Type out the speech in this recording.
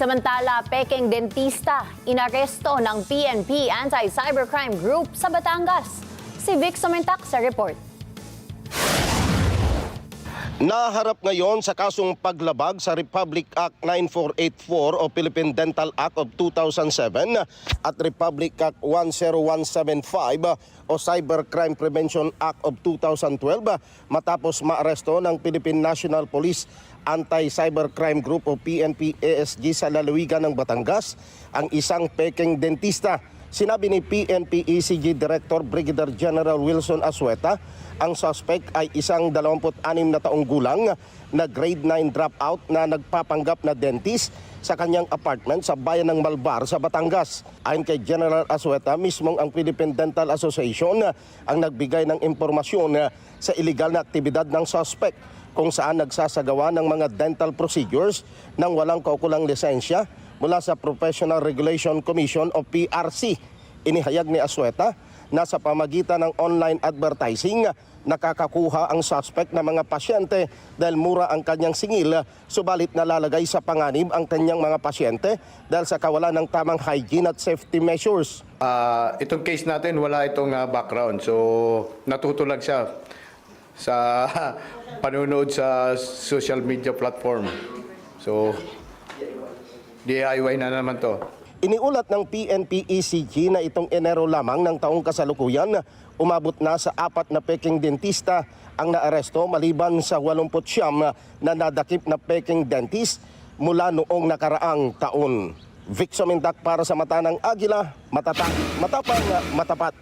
Samantala, pekeng dentista, inaresto ng PNP Anti-Cybercrime Group sa Batangas. Si Vic Sumentak sa report. Naharap ngayon sa kasong paglabag sa Republic Act 9484 o Philippine Dental Act of 2007 at Republic Act 10175 o Cybercrime Prevention Act of 2012 matapos maaresto ng Philippine National Police Anti-Cybercrime Group o PNP-ASG sa lalawigan ng Batangas ang isang pekeng dentista. Sinabi ni PNP-ECG Director Brigadier General Wilson Asueta, ang suspect ay isang 26 na taong gulang na grade 9 dropout na nagpapanggap na dentist sa kanyang apartment sa bayan ng Malbar sa Batangas. Ayon kay General Asueta, mismong ang Philippine Dental Association ang nagbigay ng impormasyon sa illegal na aktibidad ng suspect kung saan nagsasagawa ng mga dental procedures nang walang kaukulang lisensya mula sa Professional Regulation Commission o PRC. Inihayag ni Asueta na sa pamagitan ng online advertising nakakakuha ang suspect ng mga pasyente dahil mura ang kanyang singil, subalit nalalagay sa panganib ang kanyang mga pasyente dahil sa kawalan ng tamang hygiene at safety measures. Itong case natin wala itong background, so natuto lang siya sa panunood sa social media platform. So DIY na naman to. Iniulat ng PNP-ECG na itong Enero lamang ng taong kasalukuyan, umabot na sa 4 na peking dentista ang naaresto maliban sa 89 na nadakip na peking dentist mula noong nakaraang taon. Vic Sumentak para sa Mata ng Agila, matapang, matapat.